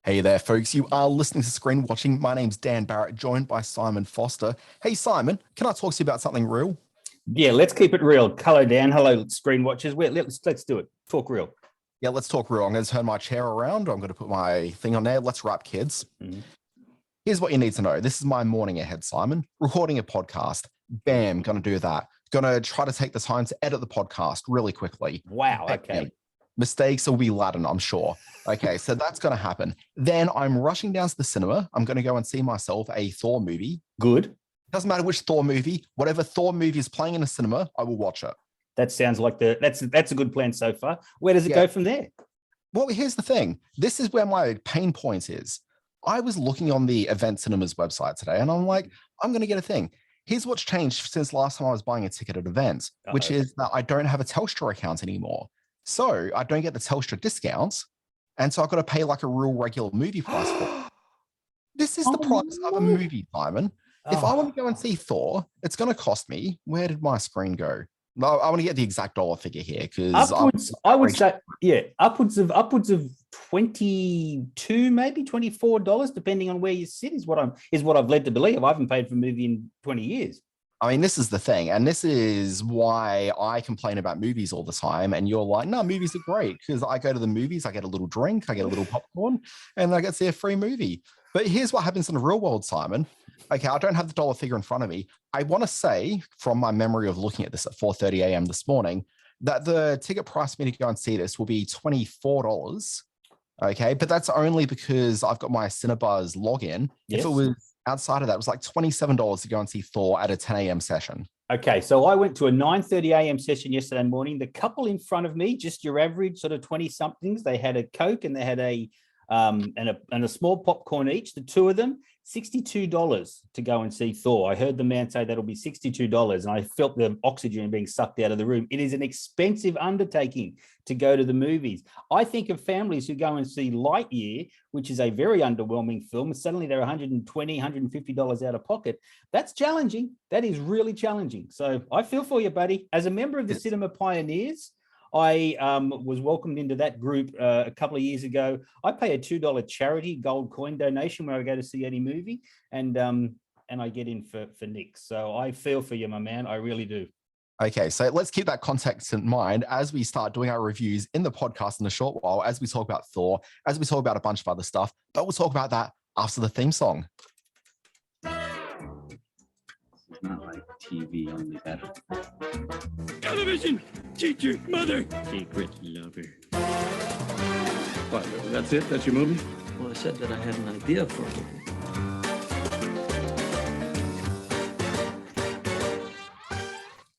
Hey there, folks. You are listening to Screen Watching. My name's Dan Barrett, joined by Simon Foster. Hey, Simon, can I talk to you about something real? Yeah, let's keep it real. Hello, Dan. Hello, Screen Watchers. Let's do it. Talk real. Yeah, let's talk real. I'm going to turn my chair around. I'm going to put my thing on there. Let's wrap, kids. Here's what you need to know. This is my morning ahead, Simon. Recording a podcast. Bam, going to do that. Going to try to take the time to edit the podcast really quickly. Wow, Bam. okay. Mistakes will be laden, I'm sure. Okay, so that's going to happen. Then I'm rushing down to the cinema. I'm going to go and see myself a Thor movie. Good. Doesn't matter which Thor movie. Whatever Thor movie is playing in a cinema, I will watch it. That sounds like that's a good plan so far. Where does it go from there? Well, here's the thing. This is where my pain point is. I was looking on the Event Cinemas website today, and I'm like, I'm going to get a thing. Here's what's changed since last time I was buying a ticket at events, which is that I don't have a Telstra account anymore. So I don't get the Telstra discounts. And so I've got to pay like a real regular movie price for it. This is the price of a movie, Simon. If I want to go and see Thor, it's going to cost me. Where did my screen go? No, I want to get the exact dollar figure here because I would say, upwards of 22, maybe $24, depending on where you sit, is what I've led to believe. I haven't paid for a movie in 20 years. I mean, this is the thing, and this is why I complain about movies all the time. And you're like, no, movies are great because I go to the movies, I get a little drink, I get a little popcorn, and I get to see a free movie. But here's what happens in the real world, Simon. Okay, I don't have the dollar figure in front of me. I want to say, from my memory of looking at this at 4:30 a.m. this morning, that the ticket price for me to go and see this will be $24. Okay, but that's only because I've got my Cinebuzz login. Yes. If it was outside of that, it was like $27 to go and see Thor at a 10 a.m. session. Okay, so I went to a 9:30 a.m. session yesterday morning. The couple in front of me, just your average sort of 20-somethings, they had a Coke and they had a small popcorn each, the two of them, $62 to go and see Thor. I heard the man say that'll be $62, and I felt the oxygen being sucked out of the room. It is an expensive undertaking to go to the movies. I think of families who go and see Lightyear, which is a very underwhelming film, and suddenly they're $120, $150 out of pocket. That's challenging. That is really challenging. So I feel for you, buddy. As a member of the Cinema Pioneers, I was welcomed into that group a couple of years ago. I pay a $2 charity gold coin donation when I go to see any movie, and I get in for Nick. So I feel for you, my man. I really do. Okay, so let's keep that context in mind as we start doing our reviews in the podcast in a short while, as we talk about Thor, as we talk about a bunch of other stuff, but we'll talk about that after the theme song. It's not like TV, only better. Television! Teacher, mother! Secret lover. What, that's it? That's your movie? Well, I said that I had an idea for a movie.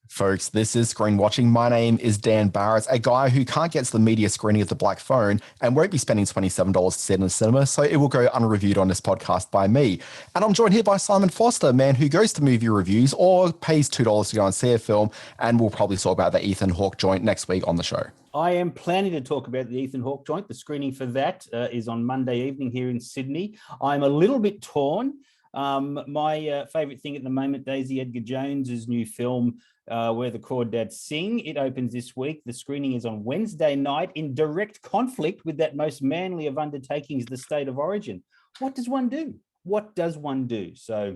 Folks, this is Screen Watching. My name is Dan Barrett, a guy who can't get to the media screening of The Black Phone and won't be spending $27 to sit in the cinema, so it will go unreviewed on this podcast by me. And I'm joined here by Simon Foster, a man who goes to movie reviews or pays $2 to go and see a film, and we'll probably talk about the Ethan Hawke joint next week on the show. I am planning to talk about the Ethan Hawke joint. The screening for that is on Monday evening here in Sydney. I'm a little bit torn. My favorite thing at the moment, Daisy Edgar Jones's new film, Where the Crawdads Sing. It opens this week. The screening is on Wednesday night in direct conflict with that most manly of undertakings, the state of origin. What does one do? What does one do? So,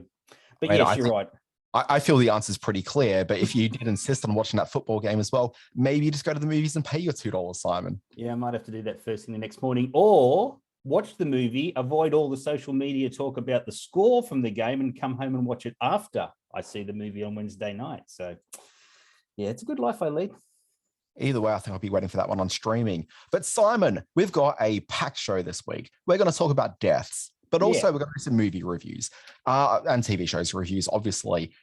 but wait, yes, you're right. I feel the answer is pretty clear, but if you did insist on watching that football game as well, maybe you just go to the movies and pay your $2, Simon. Yeah, I might have to do that first thing the next morning, or watch the movie, avoid all the social media talk about the score from the game, and come home and watch it after I see the movie on Wednesday night. So, yeah, it's a good life I lead. Either way, I think I'll be waiting for that one on streaming. But Simon, we've got a packed show this week. We're going to talk about deaths, but also we're going to do some movie reviews and TV shows reviews, obviously.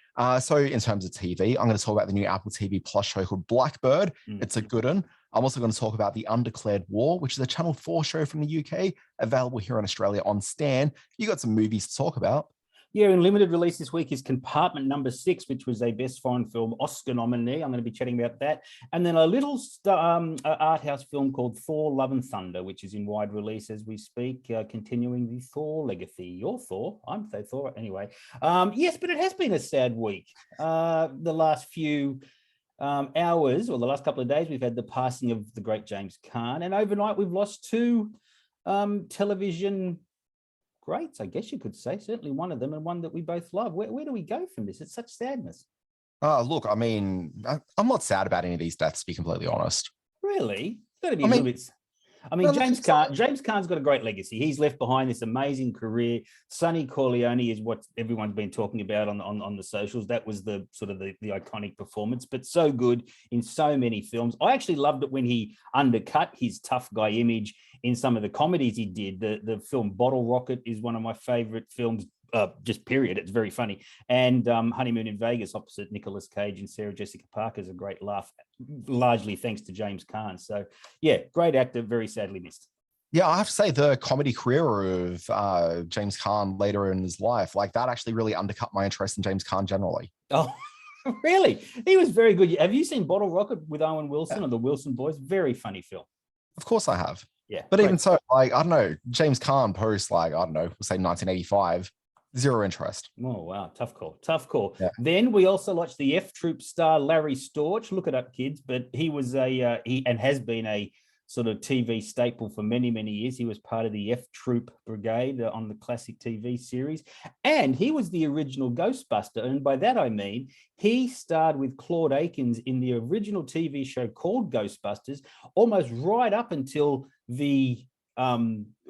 So in terms of TV, I'm going to talk about the new Apple TV Plus show called Blackbird. It's a good one. I'm also going to talk about the Undeclared War, which is a Channel 4 show from the UK, available here in Australia on Stan. You got some movies to talk about. Yeah, in limited release this week is Compartment No. 6, which was a Best Foreign Film Oscar nominee. I'm going to be chatting about that. And then a little art house film called Thor Love Thunder, which is in wide release as we speak, continuing the Thor legacy. You're Thor. I'm Thor. Anyway, yes, but it has been a sad week. The last few hours, or the last couple of days, we've had the passing of the great James Caan. And overnight, we've lost two television greats, I guess you could say. Certainly one of them, and one that we both love. Where do we go from this? It's such sadness. Look, I mean, I'm not sad about any of these deaths, to be completely honest. Really? It's got to be I a little mean, bit. I mean, no, James listen, Caan. James Caan's got a great legacy. He's left behind this amazing career. Sonny Corleone is what everyone's been talking about on the socials. That was the sort of the iconic performance, but so good in so many films. I actually loved it when he undercut his tough guy image in some of the comedies he did. The film Bottle Rocket is one of my favorite films. Just period. It's very funny. And Honeymoon in Vegas opposite Nicolas Cage and Sarah Jessica Parker is a great laugh, largely thanks to James Caan. So yeah, great actor, very sadly missed. Yeah, I have to say the comedy career of James Caan later in his life, like that actually really undercut my interest in James Caan generally. Oh, really? He was very good. Have you seen Bottle Rocket with Owen Wilson or the Wilson Boys? Very funny film. Of course I have. Yeah. But even so, like, I don't know, James Caan post, like, I don't know, we'll say 1985. Zero interest. Oh, wow. Tough call. Tough call. Yeah. Then we also watched the F Troop star Larry Storch. Look it up, kids. But he was he has been a sort of TV staple for many, many years. He was part of the F Troop Brigade on the classic TV series. And he was the original Ghostbuster. And by that, I mean, he starred with Claude Akins in the original TV show called Ghostbusters, almost right up until the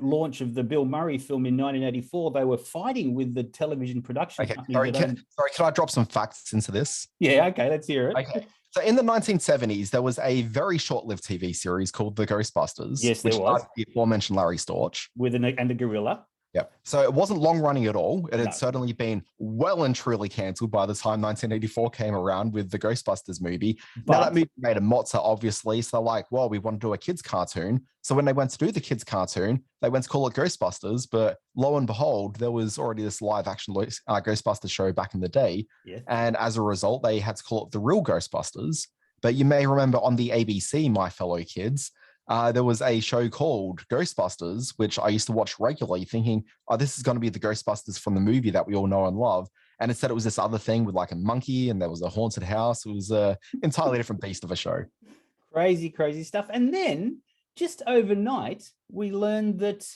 launch of the Bill Murray film in 1984. They were fighting with the television production company. Sorry, can I drop some facts into this? Yeah, okay, let's hear it. Okay. So in the 1970s, there was a very short-lived TV series called The Ghostbusters. Yes, there was. The aforementioned Larry Storch. And the gorilla. Yep. So it wasn't long running at all. It had certainly been well and truly cancelled by the time 1984 came around with the Ghostbusters movie. Now that movie made a mozza, obviously. So like, well, we want to do a kids cartoon. So when they went to do the kids cartoon, they went to call it Ghostbusters. But lo and behold, there was already this live action Ghostbusters show back in the day. Yeah. And as a result, they had to call it The Real Ghostbusters. But you may remember on the ABC, my fellow kids, there was a show called Ghostbusters, which I used to watch regularly thinking, oh, this is going to be the Ghostbusters from the movie that we all know and love. And instead it was this other thing with like a monkey and there was a haunted house. It was an entirely different beast of a show. Crazy, crazy stuff. And then just overnight, we learned that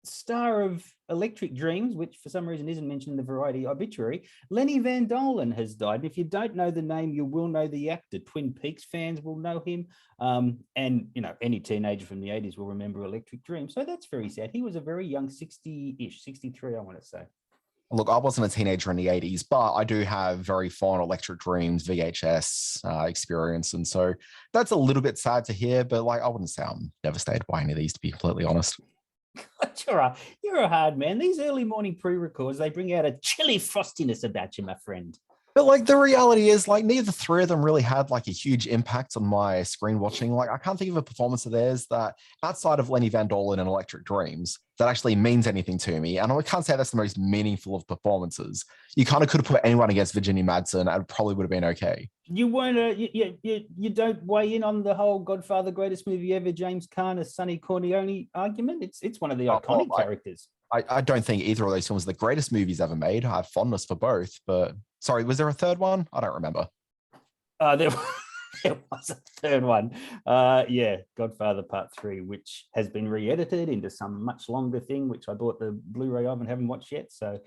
star of Electric Dreams, which for some reason isn't mentioned in the Variety obituary, Lenny Van Dolen has died. And if you don't know the name, you will know the actor. Twin Peaks fans will know him. And, you know, any teenager from the 80s will remember Electric Dreams. So that's very sad. He was a very young 60-ish, 63, I want to say. Look, I wasn't a teenager in the 80s, but I do have very fond Electric Dreams VHS experience. And so that's a little bit sad to hear, but like, I wouldn't say I'm devastated by any of these, to be completely honest. God, you're a hard man. These early morning pre-records, they bring out a chilly frostiness about you, my friend. But like the reality is, like, neither three of them really had like a huge impact on my screen watching. Like, I can't think of a performance of theirs that outside of Lenny Van Dolen and Electric Dreams that actually means anything to me. And I can't say that's the most meaningful of performances. You kind of could have put anyone against Virginia Madsen and it probably would have been okay. You weren't you don't weigh in on the whole Godfather greatest movie ever, James Caan as Sonny Corleone argument? It's one of the iconic characters. I don't think either of those films are the greatest movies ever made. I have fondness for both, but sorry, was there a third one? I don't remember. There was a third one. Yeah, Godfather Part 3, which has been re-edited into some much longer thing, which I bought the Blu-ray of and haven't watched yet. So,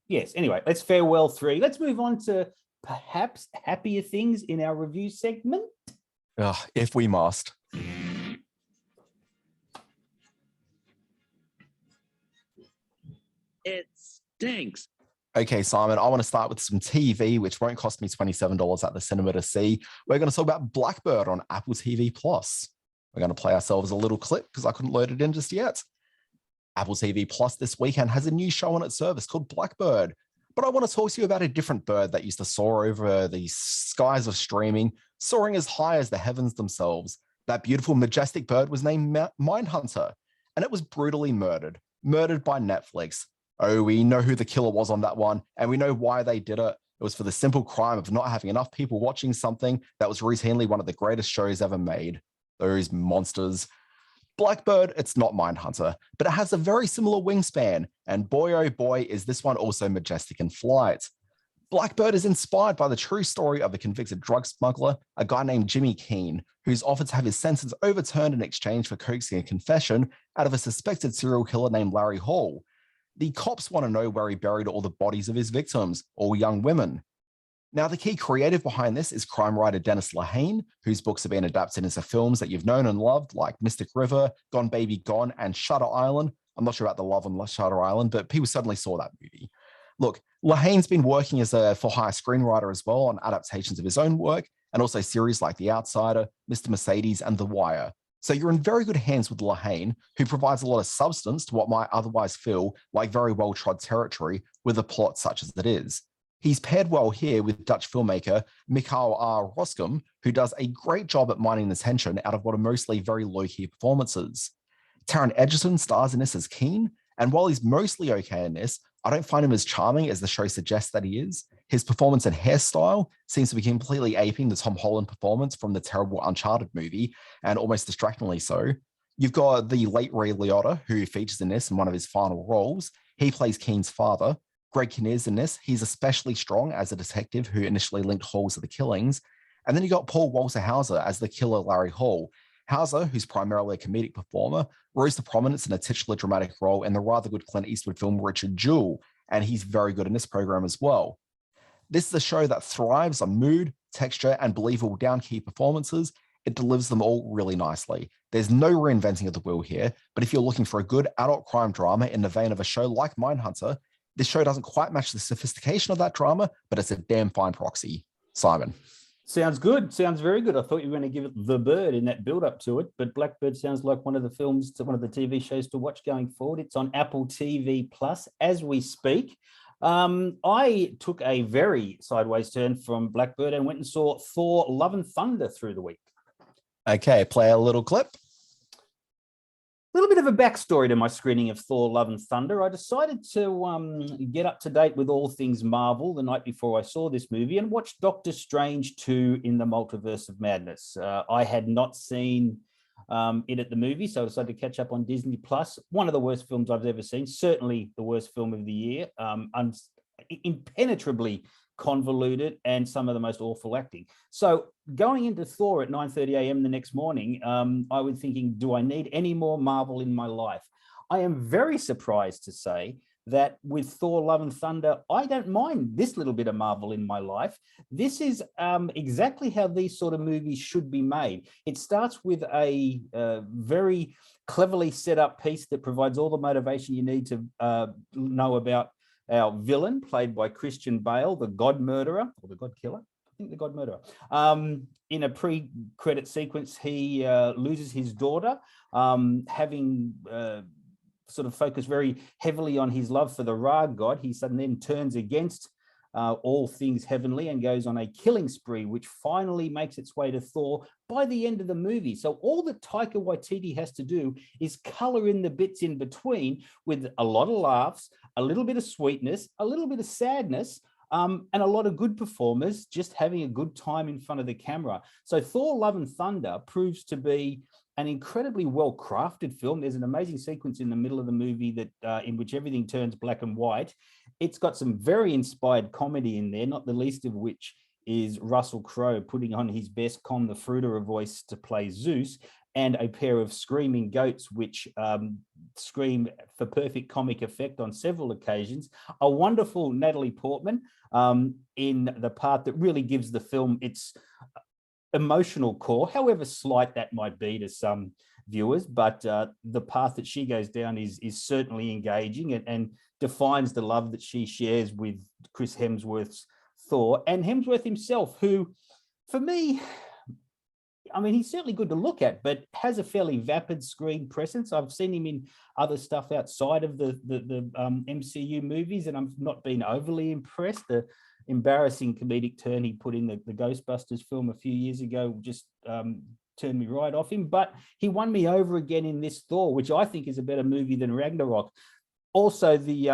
yes, anyway, let's farewell 3. Let's move on to perhaps happier things in our review segment. If we must. It stinks. Okay, Simon, I want to start with some TV, which won't cost me $27 at the cinema to see. We're going to talk about Blackbird on Apple TV+. We're going to play ourselves a little clip because I couldn't load it in just yet. Apple TV Plus this weekend has a new show on its service called Blackbird. But I want to talk to you about a different bird that used to soar over the skies of streaming, soaring as high as the heavens themselves. That beautiful, majestic bird was named Mindhunter, and it was brutally murdered by Netflix. Oh, we know who the killer was on that one, and we know why they did it. It was for the simple crime of not having enough people watching something that was routinely one of the greatest shows ever made. Those monsters. Blackbird, it's not Mindhunter, but it has a very similar wingspan, and boy, oh boy, is this one also majestic in flight. Blackbird is inspired by the true story of a convicted drug smuggler, a guy named Jimmy Keene, who's offered to have his sentence overturned in exchange for coaxing a confession out of a suspected serial killer named Larry Hall. The cops want to know where he buried all the bodies of his victims, all young women. Now, the key creative behind this is crime writer Dennis Lehane, whose books have been adapted into films that you've known and loved, like Mystic River, Gone Baby Gone, and Shutter Island. I'm not sure about the love on Shutter Island, but people certainly saw that movie. Look, Lehane's been working as a for-hire screenwriter as well on adaptations of his own work, and also series like The Outsider, Mr. Mercedes, and The Wire. So you're in very good hands with Lehane, who provides a lot of substance to what might otherwise feel like very well-trod territory with a plot such as it is. He's paired well here with Dutch filmmaker Mikhail R. Roskum, who does a great job at mining the tension out of what are mostly very low-key performances. Taron Egerton stars in this as Keene, and while he's mostly okay in this, I don't find him as charming as the show suggests that he is. His performance and hairstyle seems to be completely aping the Tom Holland performance from the terrible Uncharted movie, and almost distractingly so. You've got the late Ray Liotta, who features in this in one of his final roles. He plays Keene's father. Greg Kinnear's in this. He's especially strong as a detective who initially linked Hall to the killings. And then you got Paul Walter Hauser as the killer Larry Hall. Hauser, who's primarily a comedic performer, rose to prominence in a titular dramatic role in the rather good Clint Eastwood film Richard Jewell, and he's very good in this program as well. This is a show that thrives on mood, texture, and believable down-key performances. It delivers them all really nicely. There's no reinventing of the wheel here, but if you're looking for a good adult crime drama in the vein of a show like Mindhunter, this show doesn't quite match the sophistication of that drama, but it's a damn fine proxy. Simon. Sounds good. Sounds very good. I thought you were going to give it The Bird in that build up to it, but Blackbird sounds like one of the films, one of the TV shows to watch going forward. It's on Apple TV Plus as we speak. I took a very sideways turn from Blackbird and went and saw Thor Love and Thunder through the week. Okay, play a little clip. A little bit of a backstory to my screening of Thor Love and Thunder. I decided to get up to date with all things Marvel the night before I saw this movie and watched Doctor Strange 2 in the Multiverse of Madness. I had not seen it at the movie, so I decided to catch up on Disney Plus. One of the worst films I've ever seen, certainly the worst film of the year, impenetrably convoluted and some of the most awful acting. So going into Thor at 9:30 a.m. the next morning, I was thinking, do I need any more Marvel in my life? I am very surprised to say that with Thor Love and Thunder, I don't mind this little bit of Marvel in my life. This is exactly how these sort of movies should be made. It starts with a very cleverly set up piece that provides all the motivation you need to know about our villain, played by Christian Bale, the God Murderer, or the God Killer, I think the God Murderer. In a pre-credit sequence, he loses his daughter, having sort of focused very heavily on his love for the Ra god. He suddenly then turns against all things heavenly and goes on a killing spree, which finally makes its way to Thor by the end of the movie. So all that Taika Waititi has to do is color in the bits in between with a lot of laughs, a little bit of sweetness, a little bit of sadness, and a lot of good performers just having a good time in front of the camera. So Thor Love and Thunder proves to be an incredibly well-crafted film. There's an amazing sequence in the middle of the movie that in which everything turns black and white. It's got some very inspired comedy in there, not the least of which is Russell Crowe putting on his best Con the Fruiterer voice to play Zeus, and a pair of screaming goats which scream for perfect comic effect on several occasions. A wonderful Natalie Portman in the part that really gives the film its emotional core, however slight that might be to some viewers, but the path that she goes down is certainly engaging and defines the love that she shares with Chris Hemsworth's Thor, and Hemsworth himself, who, for me, I mean, he's certainly good to look at, but has a fairly vapid screen presence. I've seen him in other stuff outside of the MCU movies, and I've not been overly impressed. The embarrassing comedic turn he put in the Ghostbusters film a few years ago just turned me right off him, but he won me over again in this Thor, which I think is a better movie than Ragnarok. Also, the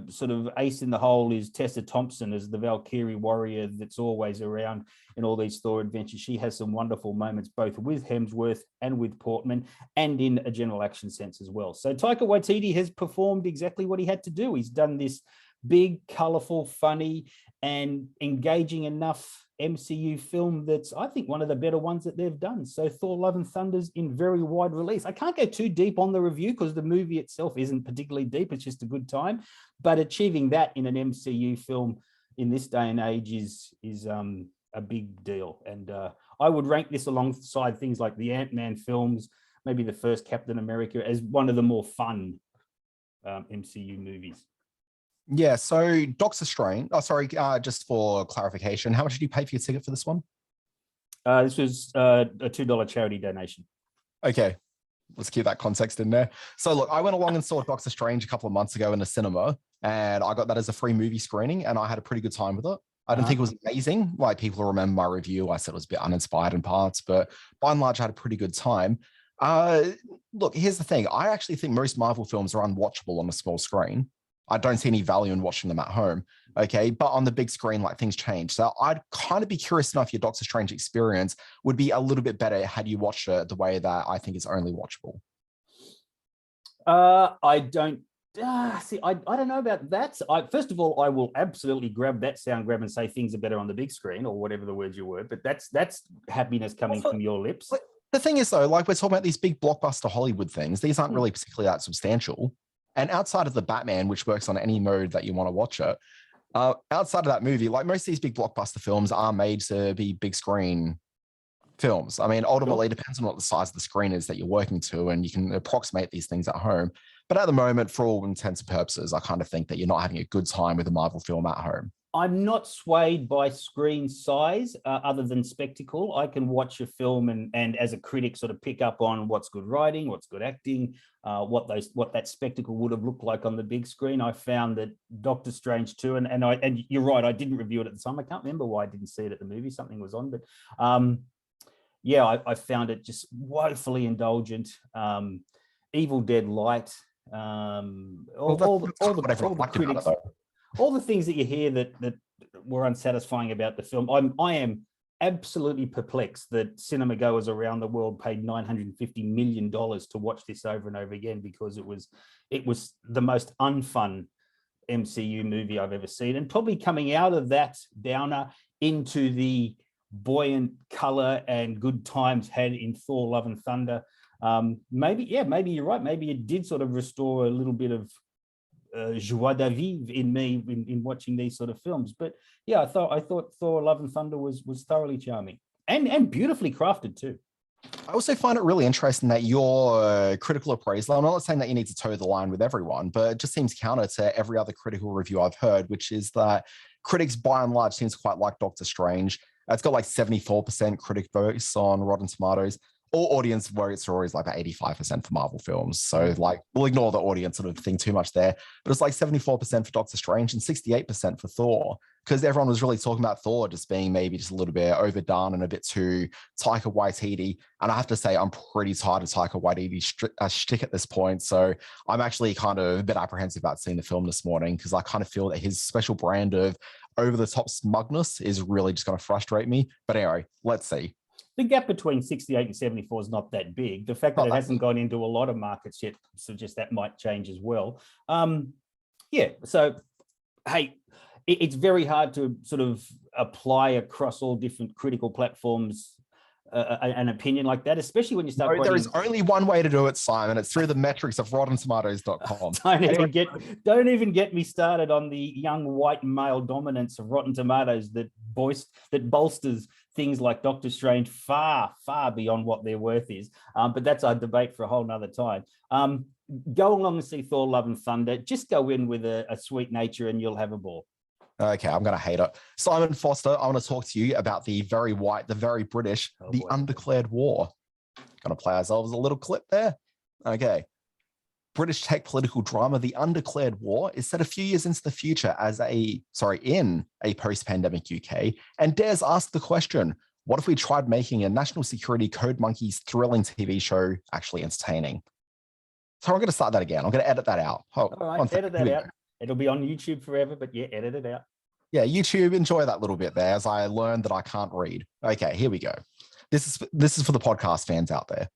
sort of ace in the hole is Tessa Thompson as the Valkyrie warrior that's always around in all these Thor adventures. She has some wonderful moments, both with Hemsworth and with Portman, and in a general action sense as well. So Taika Waititi has performed exactly what he had to do. He's done this big, colorful, funny, and engaging enough MCU film that's, I think, one of the better ones that they've done. So Thor Love and Thunder's in very wide release. I can't go too deep on the review because the movie itself isn't particularly deep. It's just a good time. But achieving that in an MCU film in this day and age is a big deal. And I would rank this alongside things like the Ant-Man films, maybe the first Captain America, as one of the more fun MCU movies. Yeah, so Doctor Strange, just for clarification, how much did you pay for your ticket for this one? This was a $2 charity donation. Okay, let's keep that context in there. So look, I went along and saw Doctor Strange a couple of months ago in the cinema, and I got that as a free movie screening, and I had a pretty good time with it. I didn't think it was amazing. Like, people remember my review, I said it was a bit uninspired in parts, but by and large, I had a pretty good time. Look, here's the thing. I actually think most Marvel films are unwatchable on a small screen. I don't see any value in watching them at home. Okay. But on the big screen, like, things change. So I'd kind of be curious to know if your Doctor Strange experience would be a little bit better had you watched it the way that I think is only watchable. I don't see. I don't know about that. First of all, I will absolutely grab that sound grab and say things are better on the big screen, or whatever the words you were. But that's happiness coming from your lips. The thing is, though, like, we're talking about these big blockbuster Hollywood things. These aren't really particularly that substantial. And outside of the Batman, which works on any mode that you want to watch it, outside of that movie, like, most of these big blockbuster films are made to be big screen films. I mean, ultimately, it depends on what the size of the screen is that you're working to, and you can approximate these things at home. But at the moment, for all intents and purposes, I kind of think that you're not having a good time with a Marvel film at home. I'm not swayed by screen size other than spectacle. I can watch a film and as a critic sort of pick up on what's good writing, what's good acting, what that spectacle would have looked like on the big screen. I found that Doctor Strange 2, and you're right, I didn't review it at the time. I can't remember why I didn't see it at the movie. Something was on, but I found it just woefully indulgent. Evil Dead Light, all the critics. All the things that you hear that were unsatisfying about the film, I am absolutely perplexed that cinema goers around the world paid $950 million to watch this over and over again, because it was the most unfun MCU movie I've ever seen, and probably coming out of that downer into the buoyant color and good times had in Thor Love and Thunder. Maybe you're right. Maybe it did sort of restore a little bit of joie de vivre in me in watching these sort of films. But yeah, I thought Thor Love and Thunder was thoroughly charming and beautifully crafted too. I also find it really interesting that your critical appraisal, I'm not saying that you need to toe the line with everyone, but it just seems counter to every other critical review I've heard, which is that critics by and large seems quite like Doctor Strange. It's got like 74% critic votes on Rotten Tomatoes. All audience votes are always like about 85% for Marvel films. So like, we'll ignore the audience sort of thing too much there. But it's like 74% for Doctor Strange and 68% for Thor, because everyone was really talking about Thor just being maybe just a little bit overdone and a bit too Taika Waititi. And I have to say, I'm pretty tired of Taika Waititi's shtick at this point. So I'm actually kind of a bit apprehensive about seeing the film this morning, because I kind of feel that his special brand of over-the-top smugness is really just going to frustrate me. But anyway, let's see. The gap between 68 and 74 is not that big. The fact that it hasn't gone into a lot of markets yet suggests that might change as well. So, hey, it's very hard to sort of apply across all different critical platforms an opinion like that, especially when you start. There is only one way to do it, Simon. It's through the metrics of RottenTomatoes.com. Don't even get me started on the young white male dominance of Rotten Tomatoes that bolsters things like Doctor Strange far, far beyond what their worth is. But that's a debate for a whole nother time. Go along and see Thor Love and Thunder. Just go in with a sweet nature and you'll have a ball. Okay, I'm going to hate it. Simon Foster, I want to talk to you about the very white, the very British, the Undeclared War. Going to play ourselves a little clip there. Okay. British tech political drama, The Undeclared War, is set a few years into the future in a post-pandemic UK, and dares ask the question, what if we tried making a national security code monkeys thrilling TV show actually entertaining? So I'm going to start that again. I'm going to edit that out. All right, edit that out. It'll be on YouTube forever, but yeah, edit it out. Yeah, YouTube, enjoy that little bit there as I learned that I can't read. Okay, here we go. This is for the podcast fans out there.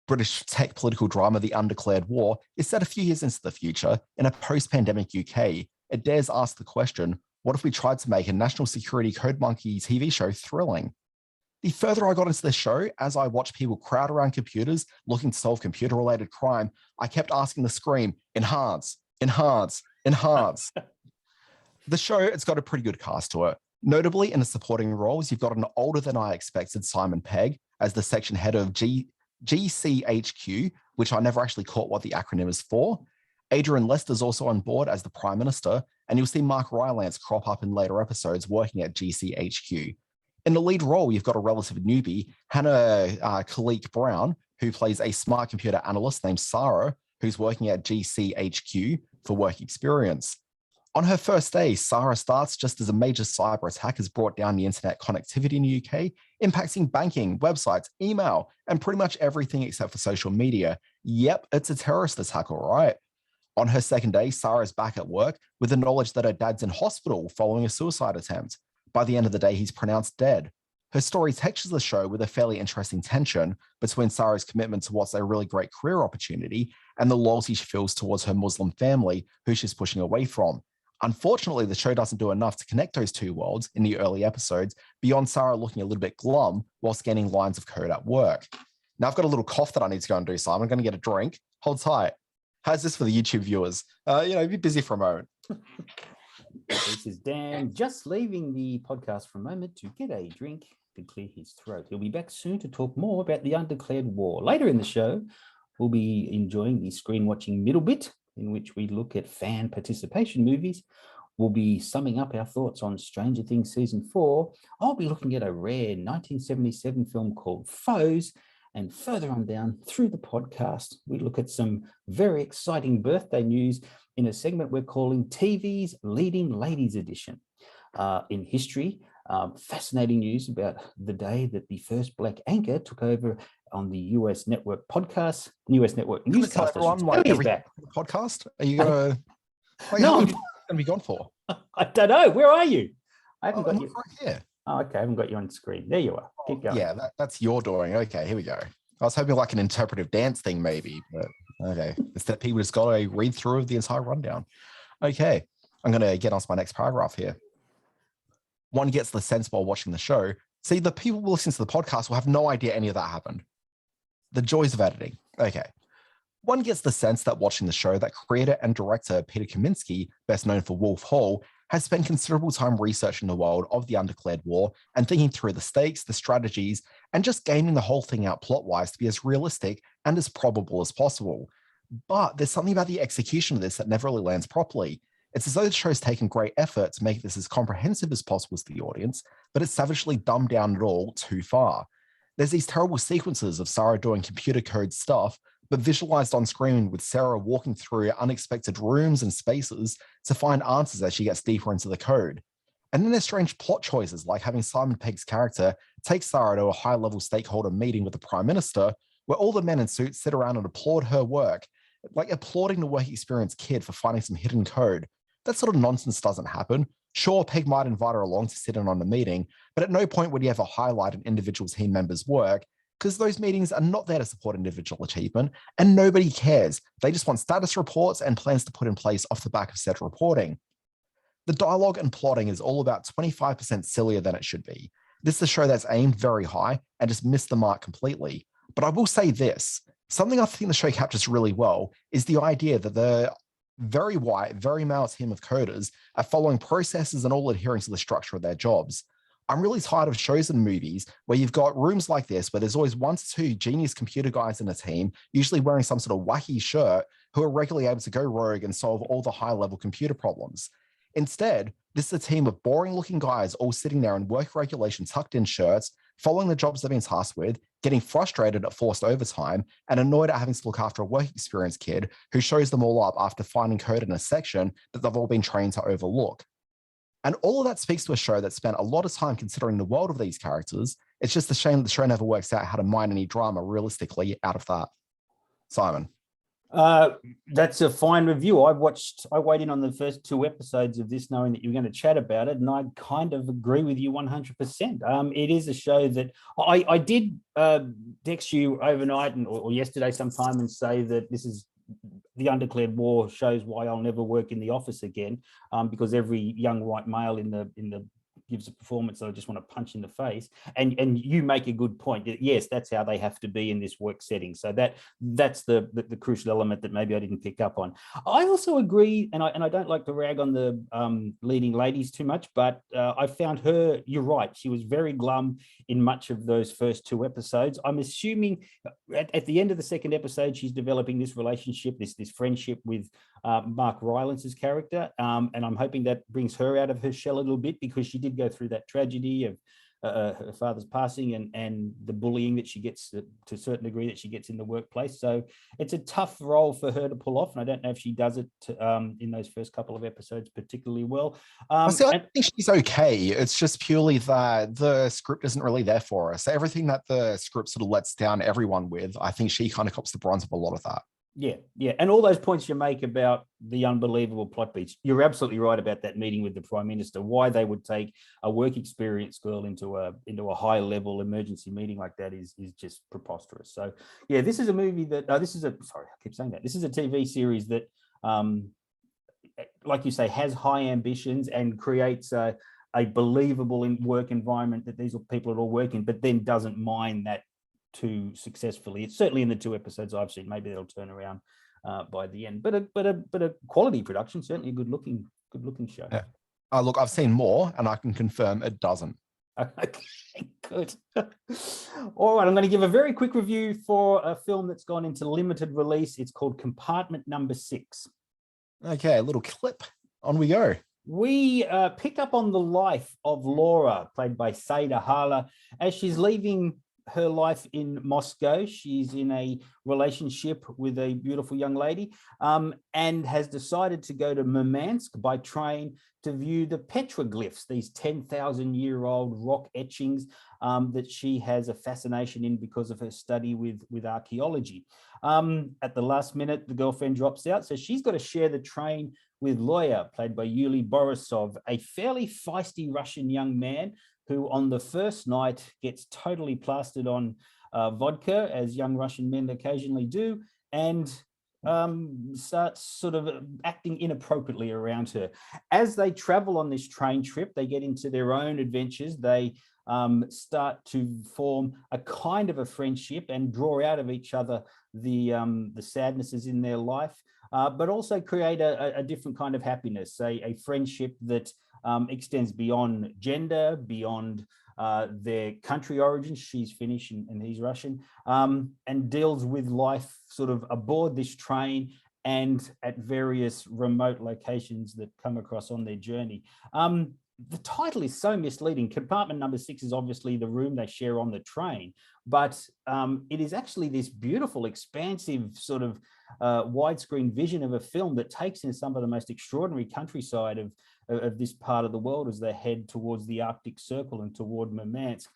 British tech political drama The Undeclared War is set a few years into the future in a post-pandemic UK, It dares ask the question, what if we tried to make a national security code monkey TV show thrilling? The further I got into the show, as I watched people crowd around computers looking to solve computer-related crime, I kept asking the scream, enhance, enhance, enhance. The show, it's got a pretty good cast to it. Notably, in the supporting roles, you've got an older than I expected Simon Pegg as the section head of GCHQ, which I never actually caught what the acronym is for. Adrian Lester's also on board as the Prime Minister, and you'll see Mark Rylance crop up in later episodes working at GCHQ. In the lead role, you've got a relative newbie, Hannah Kalik Brown, who plays a smart computer analyst named Sarah, who's working at GCHQ for work experience. On her first day, Sarah starts just as a major cyber attack has brought down the internet connectivity in the UK, impacting banking, websites, email, and pretty much everything except for social media. Yep, it's a terrorist attack, all right. On her second day, Sarah's back at work with the knowledge that her dad's in hospital following a suicide attempt. By the end of the day, he's pronounced dead. Her story textures the show with a fairly interesting tension between Sarah's commitment to what's a really great career opportunity and the loyalty she feels towards her Muslim family, who she's pushing away from. Unfortunately, the show doesn't do enough to connect those two worlds in the early episodes, beyond Sarah looking a little bit glum while scanning lines of code at work. Now, I've got a little cough that I need to go and do, so I'm going to get a drink. Hold tight. How's this for the YouTube viewers? Be busy for a moment. This is Dan just leaving the podcast for a moment to get a drink to clear his throat. He'll be back soon to talk more about the Undeclared War. Later in the show, we'll be enjoying the screen watching middle bit, in which we look at fan participation movies. We'll be summing up our thoughts on Stranger Things Season 4. I'll be looking at a rare 1977 film called Foes. And further on down through the podcast, we look at some very exciting birthday news in a segment we're calling TV's Leading Ladies Edition. In history, fascinating news about the day that the first black anchor took over on the US network podcast, US network newscast. Podcast? Are you gonna? No, I'm gonna be gone for. I don't know. Where are you? I haven't got I'm you. right here. Oh, okay, I haven't got you on screen. There you are. Keep going. Yeah, that's your doing. Okay, here we go. I was hoping like an interpretive dance thing, maybe, but okay. Instead, people just got a read through of the entire rundown. Okay, I'm gonna get on to my next paragraph here. One gets the sense while watching the show. See, the people listening to the podcast will have no idea any of that happened. The joys of editing. Okay. One gets the sense that watching the show that creator and director Peter Kaminsky, best known for Wolf Hall, has spent considerable time researching the world of the Undeclared War and thinking through the stakes, the strategies, and just gaming the whole thing out plot-wise to be as realistic and as probable as possible. But there's something about the execution of this that never really lands properly. It's as though the show's taken great effort to make this as comprehensive as possible to the audience, but it's savagely dumbed down it all too far. There's these terrible sequences of Sarah doing computer code stuff, but visualized on screen with Sarah walking through unexpected rooms and spaces to find answers as she gets deeper into the code. And then there's strange plot choices like having Simon Pegg's character take Sarah to a high-level stakeholder meeting with the Prime Minister, where all the men in suits sit around and applaud her work, like applauding the work experience kid for finding some hidden code. That sort of nonsense doesn't happen. Sure, Peg might invite her along to sit in on the meeting, but at no point would he ever highlight an individual team member's work, because those meetings are not there to support individual achievement, and nobody cares. They just want status reports and plans to put in place off the back of said reporting. The dialogue and plotting is all about 25% sillier than it should be. This is a show that's aimed very high and just missed the mark completely. But I will say this, something I think the show captures really well is the idea that the very white, very male team of coders are following processes and all adhering to the structure of their jobs. I'm really tired of shows and movies where you've got rooms like this where there's always 1 to 2 genius computer guys in a team, usually wearing some sort of wacky shirt, who are regularly able to go rogue and solve all the high-level computer problems. Instead, this is a team of boring-looking guys all sitting there in work regulation tucked-in shirts, following the jobs they've been tasked with, getting frustrated at forced overtime, and annoyed at having to look after a work experience kid who shows them all up after finding code in a section that they've all been trained to overlook. And all of that speaks to a show that spent a lot of time considering the world of these characters. It's just a shame that the show never works out how to mine any drama realistically out of that. Simon. That's a fine review. I weighed in on the first 2 episodes of this knowing that you were going to chat about it, and I kind of agree with you 100%. It is a show that I did text you overnight or yesterday sometime and say that this is the Undeclared War shows why I'll never work in the office again, because every young white male in the gives a performance that I just want to punch in the face. And you make a good point. Yes, that's how they have to be in this work setting. So that's the crucial element that maybe I didn't pick up on. I also agree, and I don't like to rag on the leading ladies too much, but I found her, you're right, she was very glum in much of those first 2 episodes. I'm assuming at the end of the second episode, she's developing this relationship, this friendship with Mark Rylance's character. And I'm hoping that brings her out of her shell a little bit, because she did go through that tragedy of her father's passing and the bullying that she gets to a certain degree that she gets in the workplace. So it's a tough role for her to pull off. And I don't know if she does it in those first couple of episodes particularly well. I think she's okay. It's just purely that the script isn't really there for her. So everything that the script sort of lets down everyone with, I think she kind of cops the bronze of a lot of that. Yeah. And all those points you make about the unbelievable plot beats, you're absolutely right about that meeting with the Prime Minister, why they would take a work experience girl into a high level emergency meeting like that is just preposterous. So yeah, this is a movie that, this is a TV series that, like you say, has high ambitions and creates a believable work environment that these people are all working, but then doesn't mind that too successfully. It's certainly in the 2 episodes I've seen. Maybe they'll turn around by the end. But a quality production, certainly a good looking show. Yeah. Look, I've seen more, and I can confirm it doesn't. Okay, good. All right, I'm going to give a very quick review for a film that's gone into limited release. It's called Compartment No. 6. Okay, a little clip. On we go. We pick up on the life of Laura, played by Saida Hala, as she's leaving her life in Moscow. She's in a relationship with a beautiful young lady, and has decided to go to Murmansk by train to view the petroglyphs, these 10,000-year-old rock etchings that she has a fascination in because of her study with archaeology. At the last minute, the girlfriend drops out, so she's got to share the train with Loya, played by Yuri Borisov, a fairly feisty Russian young man who on the first night gets totally plastered on vodka, as young Russian men occasionally do, and starts sort of acting inappropriately around her. As they travel on this train trip, they get into their own adventures. They start to form a kind of a friendship and draw out of each other the sadnesses in their life, but also create a different kind of happiness, a friendship that extends beyond gender, beyond their country origins. She's Finnish and he's Russian, and deals with life sort of aboard this train and at various remote locations that come across on their journey. The title is so misleading. Compartment No. 6 is obviously the room they share on the train, but it is actually this beautiful, expansive sort of widescreen vision of a film that takes in some of the most extraordinary countryside of this part of the world as they head towards the Arctic Circle and toward Murmansk.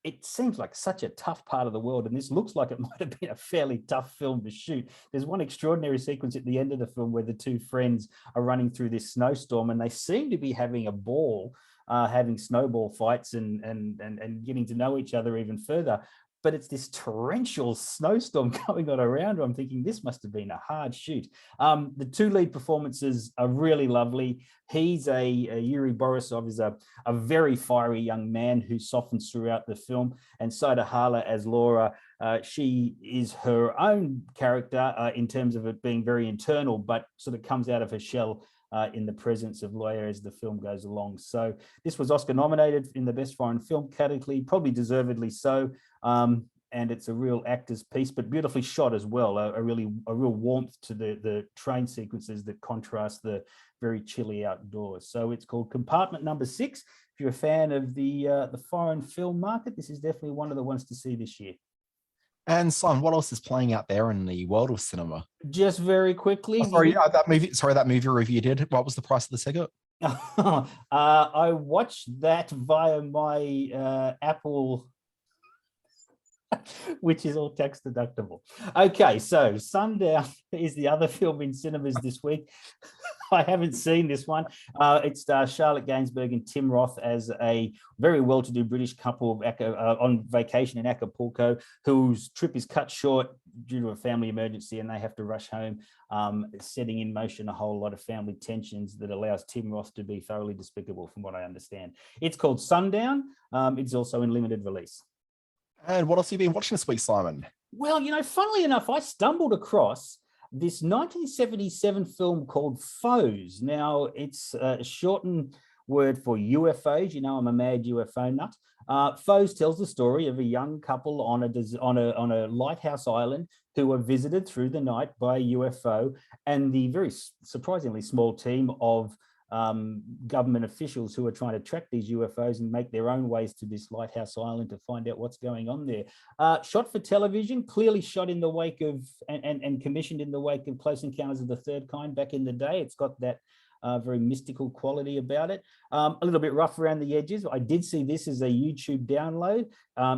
It seems like such a tough part of the world, and this looks like it might have been a fairly tough film to shoot. There's one extraordinary sequence at the end of the film where the 2 friends are running through this snowstorm, and they seem to be having a ball, having snowball fights and getting to know each other even further. But it's this torrential snowstorm going on around her. I'm thinking this must have been a hard shoot. The 2 lead performances are really lovely. He's Yuri Borisov is a very fiery young man who softens throughout the film. And Saida Hala as Laura, she is her own character in terms of it being very internal, but sort of comes out of her shell in the presence of Loya as the film goes along. So this was Oscar nominated in the Best Foreign Film category, probably deservedly so. And it's a real actor's piece, but beautifully shot as well. A real warmth to the train sequences that contrast the very chilly outdoors. So it's called Compartment No. 6. If you're a fan of the foreign film market, this is definitely one of the ones to see this year. And Simon, what else is playing out there in the world of cinema? Just very quickly. That movie review you did. What was the price of the cigarette? I watched that via my Apple which is all tax deductible. Okay, so Sundown is the other film in cinemas this week. I haven't seen this one. It stars Charlotte Gainsbourg and Tim Roth as a very well-to-do British couple on vacation in Acapulco, whose trip is cut short due to a family emergency, and they have to rush home, setting in motion a whole lot of family tensions that allows Tim Roth to be thoroughly despicable, from what I understand. It's called Sundown. It's also in limited release. And what else have you been watching this week, Simon? Well, funnily enough, I stumbled across this 1977 film called Foes. Now, it's a shortened word for UFOs. I'm a mad UFO nut. Foes tells the story of a young couple on a lighthouse island who were visited through the night by a UFO, and the very surprisingly small team of government officials who are trying to track these UFOs and make their own ways to this lighthouse island to find out what's going on there. Shot for television, clearly shot in the wake of and commissioned in the wake of Close Encounters of the Third Kind back in the day. It's got that very mystical quality about it. A little bit rough around the edges. I did see this as a YouTube download.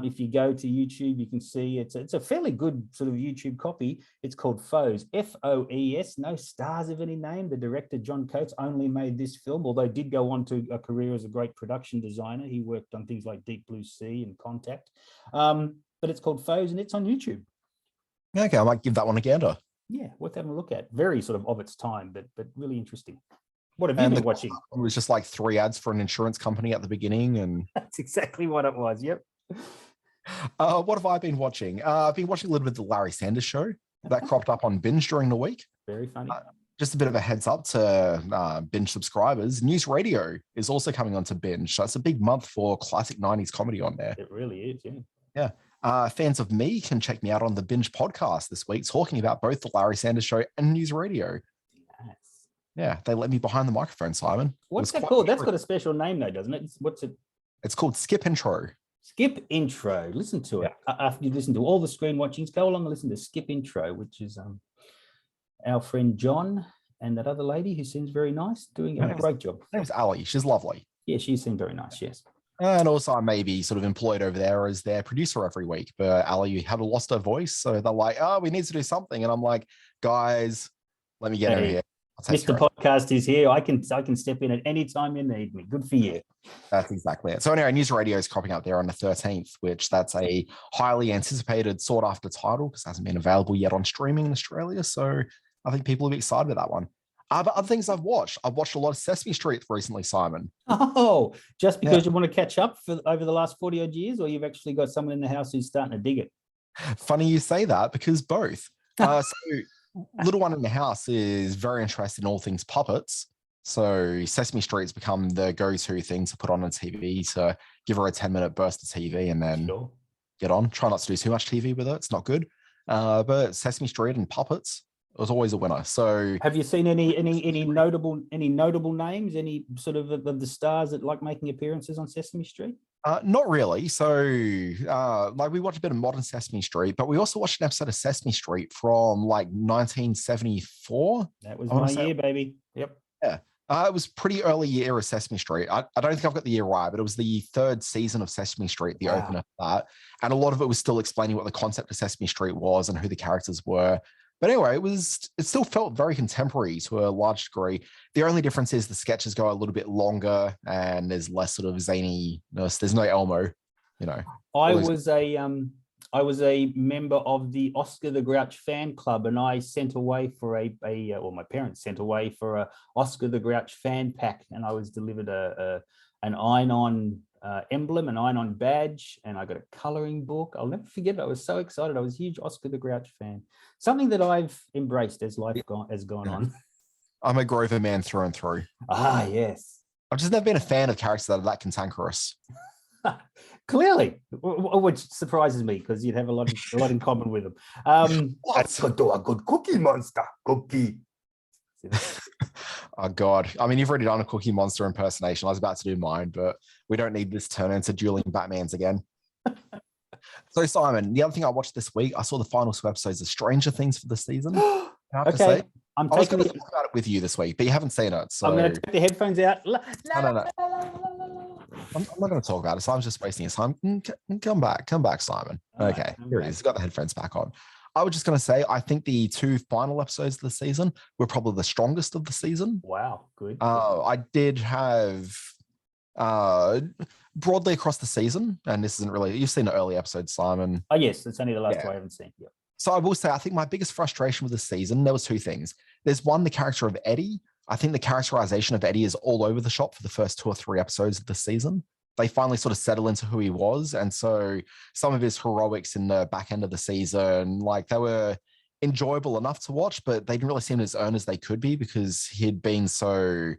If you go to YouTube, you can see it's a fairly good sort of YouTube copy. It's called Foes, F-O-E-S, no stars of any name. The director, John Coates, only made this film, although did go on to a career as a great production designer. He worked on things like Deep Blue Sea and Contact. But it's called Foes, and it's on YouTube. Okay, I might give that one a gander. Yeah, worth having a look at. Very sort of its time, but really interesting. What have you been watching? It was just like 3 ads for an insurance company at the beginning, and that's exactly what it was. Yep. What have I been watching? I've been watching a little bit of the Larry Sanders Show that cropped up on Binge during the week. Very funny. Just a bit of a heads up to Binge subscribers. News Radio is also coming onto Binge, so it's a big month for classic 90s comedy on there. It really is, yeah. Yeah. Fans of me can check me out on the Binge podcast this week, talking about both the Larry Sanders Show and News Radio. Yeah, they let me behind the microphone, Simon. What's that called? That's got a special name, though, doesn't it? What's it? It's called Skip Intro. Skip Intro. Listen to it. After you listen to all the screen watchings, go along and listen to Skip Intro, which is our friend John and that other lady who seems very nice, doing a great job. Her name's Ali. She's lovely. Yeah, she seemed very nice, yes. And also I may be sort of employed over there as their producer every week, but Ali had lost her voice, so they're like, oh, we need to do something. And I'm like, guys, let me get her here. Mr. Podcast is here. I can step in at any time you need me. Good for you. That's exactly it. So anyway, News Radio is cropping up there on the 13th, which that's a highly anticipated sought after title because it hasn't been available yet on streaming in Australia. So I think people will be excited about that one. But other things I've watched a lot of Sesame Street recently, Simon. Oh, just because you want to catch up for over the last 40 odd years, or you've actually got someone in the house who's starting to dig it? Funny you say that, because both. So little one in the house is very interested in all things puppets. So Sesame Street's become the go-to thing to put on TV to give her a 10-minute burst of TV and then get on. Try not to do too much TV with it. It's not good. But Sesame Street and puppets was always a winner. So have you seen any notable names, any sort of the stars that like making appearances on Sesame Street? Not really. So we watched a bit of modern Sesame Street, but we also watched an episode of Sesame Street from like 1974. That was my year, baby. Yep. Yeah. It was pretty early year of Sesame Street. I don't think I've got the year right, but it was the 3rd season of Sesame Street, the opener of that. And a lot of it was still explaining what the concept of Sesame Street was and who the characters were. But anyway, it still felt very contemporary to a large degree. The only difference is the sketches go a little bit longer and there's less sort of zaniness. There's no Elmo, I was a member of the Oscar the Grouch fan club, and I sent away for my parents sent away for a Oscar the Grouch fan pack, and I was delivered an iron-on emblem, an iron-on badge, and I got a coloring book. I'll never forget it. I was so excited. I was a huge Oscar the Grouch fan. Something that I've embraced as life has gone on. I'm a Grover man through and through. Ah, yes. I've just never been a fan of characters that are that cantankerous. Clearly, which surprises me because you'd have a lot in common with them. Let's go do a good Cookie Monster cookie. Oh God! I mean, you've already done a Cookie Monster impersonation. I was about to do mine, but we don't need this turn into dueling Batmans again. So, Simon, the other thing I watched this week, I saw the final 2 episodes of Stranger Things for the season. I have to say, I was going to talk about it with you this week, but you haven't seen it. So I'm going to take the headphones out. No. I'm not going to talk about it. So I'm just wasting his time. Come back, Simon. Okay, here he is. He's got the headphones back on. I was just going to say, I think the 2 final episodes of the season were probably the strongest of the season. Wow, good. I did have broadly across the season, and this isn't really, you've seen the early episodes, Simon. Oh, yes, it's only the last two I haven't seen. Yep. So I will say, I think my biggest frustration with the season, there was 2 things. There's one, the character of Eddie. I think the characterization of Eddie is all over the shop for the first 2 or 3 episodes of the season. They finally sort of settle into who he was. And so some of his heroics in the back end of the season, like they were enjoyable enough to watch, but they didn't really seem as earned as they could be because he'd been so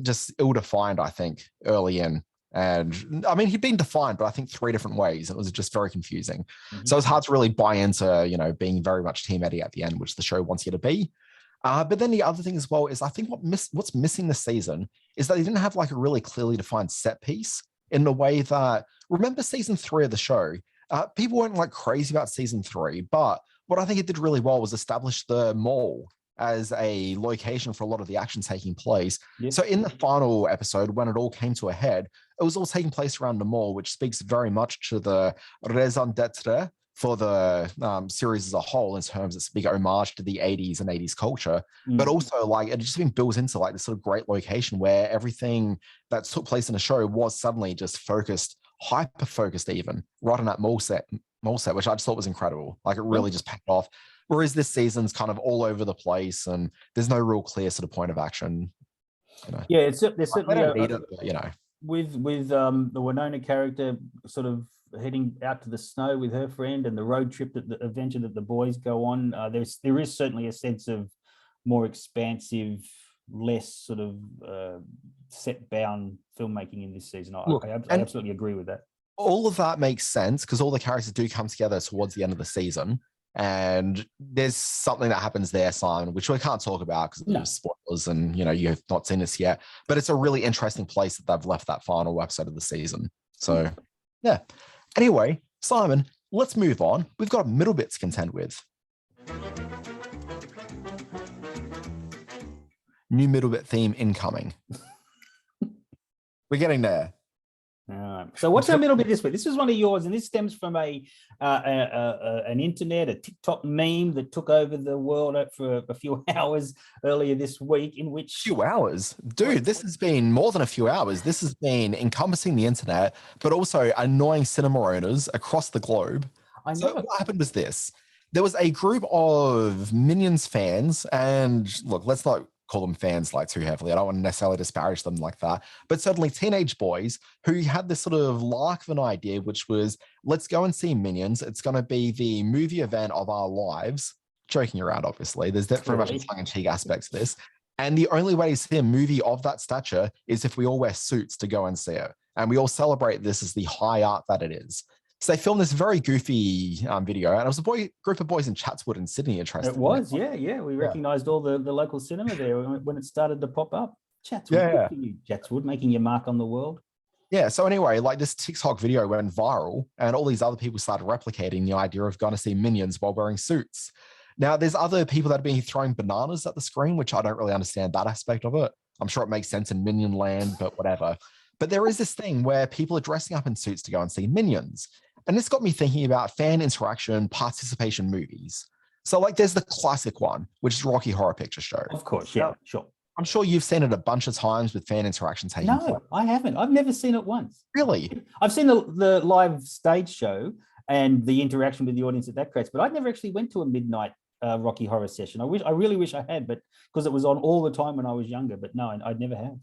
just ill-defined, I think, early in. And I mean, he'd been defined, but I think 3 different ways. It was just very confusing. Mm-hmm. So it's hard to really buy into, being very much Team Eddie at the end, which the show wants you to be. But then the other thing as well is I think what's missing this season is that they didn't have like a really clearly defined set piece in the way that, remember season 3 of the show? People weren't like crazy about season 3, but what I think it did really well was establish the mall as a location for a lot of the action taking place. Yes. So in the final episode, when it all came to a head, it was all taking place around the mall, which speaks very much to the raison d'etre for the series as a whole in terms of it's a big homage to the 80s and 80s culture, but also like it just been built into like this sort of great location where everything that took place in the show was suddenly just focused, hyper-focused even, right on that mall set, which I just thought was incredible. Like it really just packed off. Whereas this season's kind of all over the place and there's no real clear sort of point of action. Yeah, there's certainly with the Winona character sort of heading out to the snow with her friend and the road trip, that the adventure that the boys go on, there is certainly a sense of more expansive, less sort of set bound filmmaking in this season. I absolutely agree with that. All of that makes sense because all the characters do come together towards the end of the season. And there's something that happens there, Simon, which we can't talk about because there's spoilers and, you have not seen this yet. But it's a really interesting place that they've left that final episode of the season. So, yeah. Anyway, Simon, let's move on. We've got a middle bit to contend with. New middle bit theme incoming. We're getting there. So what's our middle bit this week? This is one of yours, and this stems from an internet, a TikTok meme that took over the world for a few hours earlier this week. In which few hours, dude, this has been more than a few hours. This has been encompassing the internet, but also annoying cinema owners across the globe. I know. So what happened was this: there was a group of Minions fans, and look, let's not call them fans like too heavily. I don't want to necessarily disparage them like that, but certainly teenage boys who had this sort of lark of an idea, which was, let's go and see Minions. It's going to be the movie event of our lives. Joking around, obviously. There's very much a tongue-in-cheek aspect to this. And the only way to see a movie of that stature is if we all wear suits to go and see it. And we all celebrate this as the high art that it is. So they filmed this very goofy video, and it was a group of boys in Chatswood in Sydney. Interesting. It was, yeah. We recognised all the local cinema there when it started to pop up. Chatswood, good for you, Chatswood, making your mark on the world. Yeah. So anyway, like this TikTok video went viral, and all these other people started replicating the idea of going to see Minions while wearing suits. Now, there's other people that have been throwing bananas at the screen, which I don't really understand that aspect of it. I'm sure it makes sense in Minion land, but whatever. But there is this thing where people are dressing up in suits to go and see Minions. And this got me thinking about fan interaction, participation movies. So like there's the classic one, which is Rocky Horror Picture Show. Of course, yeah, sure. I'm sure you've seen it a bunch of times with fan interaction taking place. No, I haven't. I've never seen it once. Really? I've seen the live stage show and the interaction with the audience that creates, but I never actually went to a midnight Rocky Horror session. I really wish I had, but because it was on all the time when I was younger, but no, I'd never have.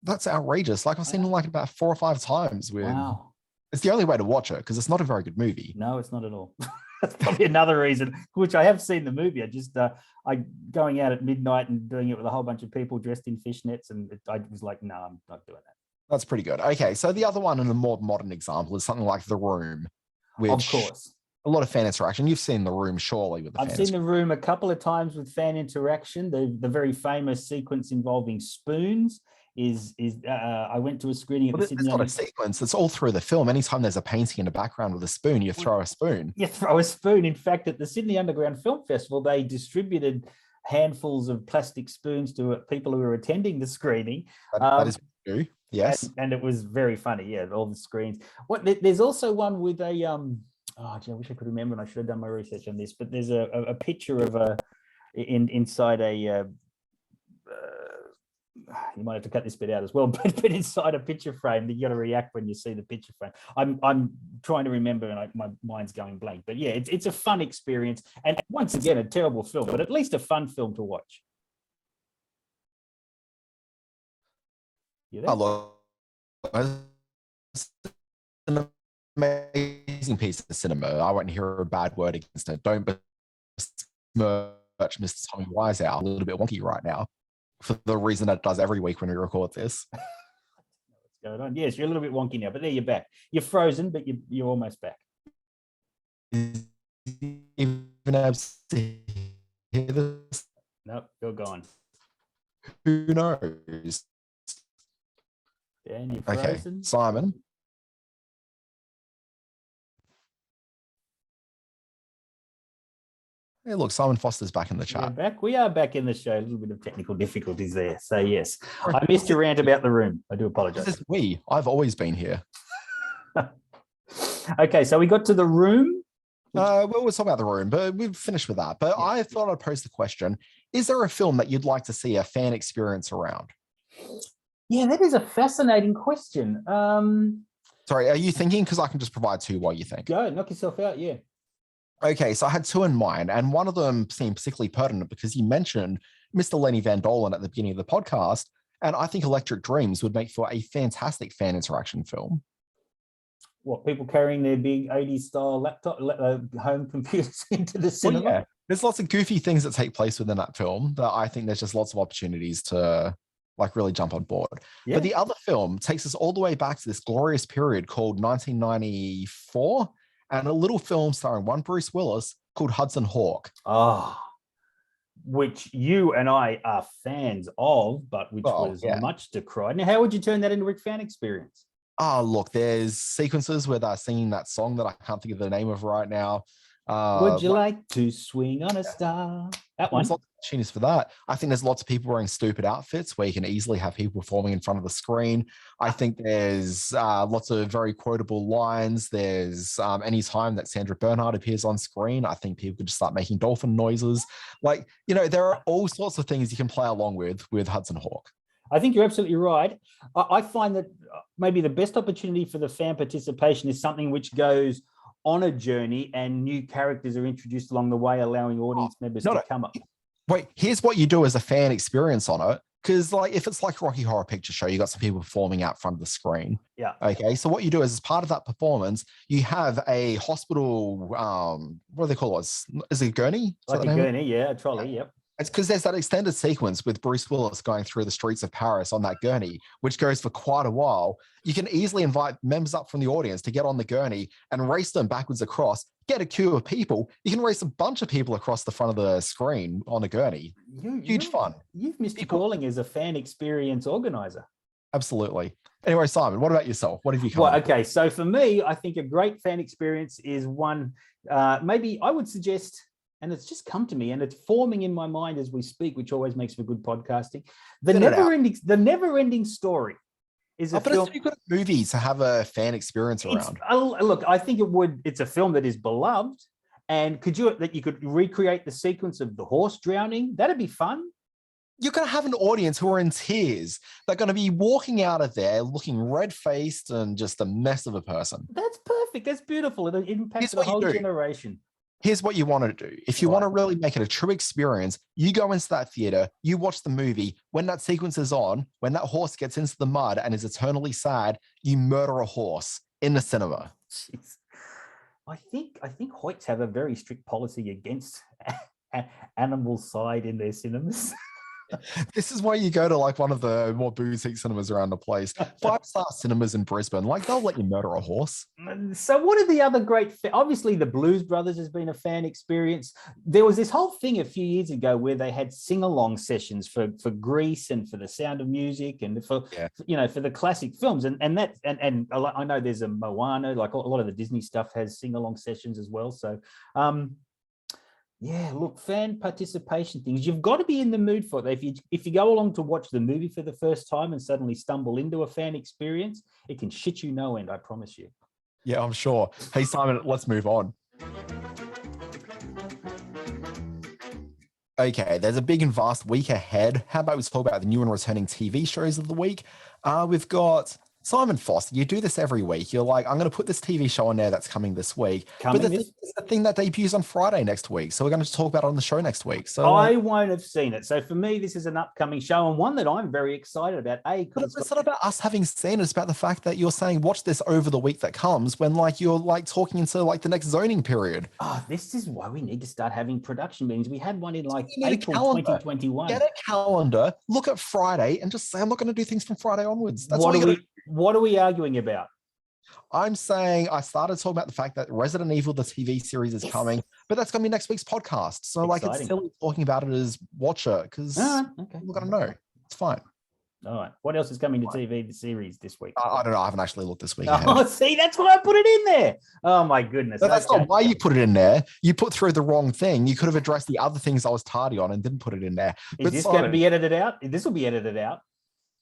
That's outrageous. Like I've seen it like about 4 or 5 times with... Wow. It's the only way to watch it because it's not a very good movie. No, it's not at all. That's probably another reason, which I have seen the movie. I going out at midnight and doing it with a whole bunch of people dressed in fishnets, and I was like, no, I'm not doing that. That's pretty good. Okay, so the other one and a more modern example is something like The Room, which of course a lot of fan interaction. You've seen The Room surely with the I've seen The Room a couple of times with fan interaction. The very famous sequence involving spoons. I went to a screening at the Sydney. It's not a sequence. It's all through the film. Anytime there's a painting in the background with a spoon, you throw a spoon. You throw a spoon. In fact, at the Sydney Underground Film Festival, they distributed handfuls of plastic spoons to people who were attending the screening. That is true. Yes. And it was very funny. Yeah, all the screens. There's also one with a oh, gee, I wish I could remember, and I should have done my research on this. But there's a picture of inside a. You might have to cut this bit out as well, but inside a picture frame that you got to react when you see the picture frame. I'm trying to remember, and my mind's going blank. But yeah, it's a fun experience, and once again, a terrible film, but at least a fun film to watch. You there? Hello. An amazing piece of cinema. I won't hear a bad word against it. Don't besmirch Mr. Tommy Wiseau. A little bit wonky right now, for the reason that it does every week when we record this. What's going on? Yes, you're a little bit wonky now, but there you're back. You're frozen, but you're almost back. Even able to hear this? Nope, you're gone. Who knows? Dan, you're frozen. Okay, Simon. Hey, look, Simon Foster's back in the chat. Back. We are back in the show. A little bit of technical difficulties there. So yes, I missed your rant about the room. I do apologize. This is we. I've always been here. Okay, so we got to the room. Well, we'll talk about the room, but we've finished with that. But yeah. I thought I'd pose the question: is there a film that you'd like to see a fan experience around? Yeah, that is a fascinating question. Sorry, are you thinking? Because I can just provide two while you think. Go, knock yourself out. Yeah. Okay, so I had two in mind, and one of them seemed particularly pertinent because you mentioned Mr. Lenny Van Dolen at the beginning of the podcast, and I think Electric Dreams would make for a fantastic fan interaction film. What, people carrying their big 80s style laptop, home computers into the cinema? Well, yeah. There's lots of goofy things that take place within that film that I think there's just lots of opportunities to like really jump on board. Yeah. But the other film takes us all the way back to this glorious period called 1994, and a little film starring one Bruce Willis called Hudson Hawk. Oh, which you and I are fans of, but which was much decried. Now, how would you turn that into a fan experience? Oh, look, there's sequences where they're singing that song that I can't think of the name of right now. Would you like to swing on a star? That one. There's lots of opportunities for that. I think there's lots of people wearing stupid outfits where you can easily have people performing in front of the screen. I think there's lots of very quotable lines. There's any time that Sandra Bernhard appears on screen, I think people could just start making dolphin noises. Like, you know, there are all sorts of things you can play along with Hudson Hawk. I think you're absolutely right. I find that maybe the best opportunity for the fan participation is something which goes on a journey and new characters are introduced along the way, allowing audience members to come up. Wait, here's what you do as a fan experience on it. Because like if it's like Rocky Horror Picture Show, you got some people performing out front of the screen. Yeah. Okay. So what you do is as part of that performance, you have a hospital, what do they call it? Is it a gurney? Like a gurney, yeah, a trolley, yep. It's because there's that extended sequence with Bruce Willis going through the streets of Paris on that gurney, which goes for quite a while. You can easily invite members up from the audience to get on the gurney and race them backwards across, get a queue of people. You can race a bunch of people across the front of the screen on a gurney. Huge fun. You've missed your calling as a fan experience organizer. Absolutely. Anyway, Simon, what about yourself? What have you come up? Okay, so for me, I think a great fan experience is one, maybe I would suggest, and it's just come to me and it's forming in my mind as we speak, which always makes for good podcasting. The never-ending story is a film. It's too good a movie to have a fan experience around. Look, I think it's a film that is beloved, and you could recreate the sequence of the horse drowning. That'd be fun. You're going to have an audience who are in tears. They're going to be walking out of there looking red-faced and just a mess of a person. That's perfect. That's beautiful. It impacts the whole generation. Here's what you want to do. If you want to really make it a true experience, you go into that theater, you watch the movie. When that sequence is on, when that horse gets into the mud and is eternally sad, you murder a horse in the cinema. Jeez. I think Hoyts have a very strict policy against animal side in their cinemas. This is why you go to like one of the more boutique cinemas around the place. 5-star cinemas in Brisbane, like they'll let you murder a horse. So what are the other great, obviously the Blues Brothers has been a fan experience. There was this whole thing a few years ago where they had sing-along sessions for Grease and for The Sound of Music and for the classic films. And I know there's a Moana, like a lot of the Disney stuff has sing-along sessions as well. So Yeah, look, fan participation things. You've got to be in the mood for it. If you go along to watch the movie for the first time and suddenly stumble into a fan experience, it can shit you no end, I promise you. Yeah, I'm sure. Hey, Simon, let's move on. Okay, there's a big and vast week ahead. How about we talk about the new and returning TV shows of the week? We've got Simon Foster. You do this every week. You're like, I'm going to put this TV show on there that's coming this week. But it's the thing that debuts on Friday next week. So we're going to talk about it on the show next week. So I won't have seen it. So for me, this is an upcoming show and one that I'm very excited about. But it's not about us having seen it. It's about the fact that you're saying watch this over the week that comes when you're talking into the next zoning period. Oh, this is why we need to start having production meetings. We had one in April 2021. Get a calendar, look at Friday and just say, I'm not going to do things from Friday onwards. That's what are we arguing about? I'm saying I started talking about the fact that Resident Evil, the TV series, is coming, but that's going to be next week's podcast. So it's silly talking about it as watcher because we're going to know. It's fine. All right. What else is coming to TV, the series this week? I don't know. I haven't actually looked this week. Oh, see, that's why I put it in there. Oh, my goodness. But that's not why you put it in there. You put through the wrong thing. You could have addressed the other things I was tardy on and didn't put it in there. Is this going to be edited out? This will be edited out.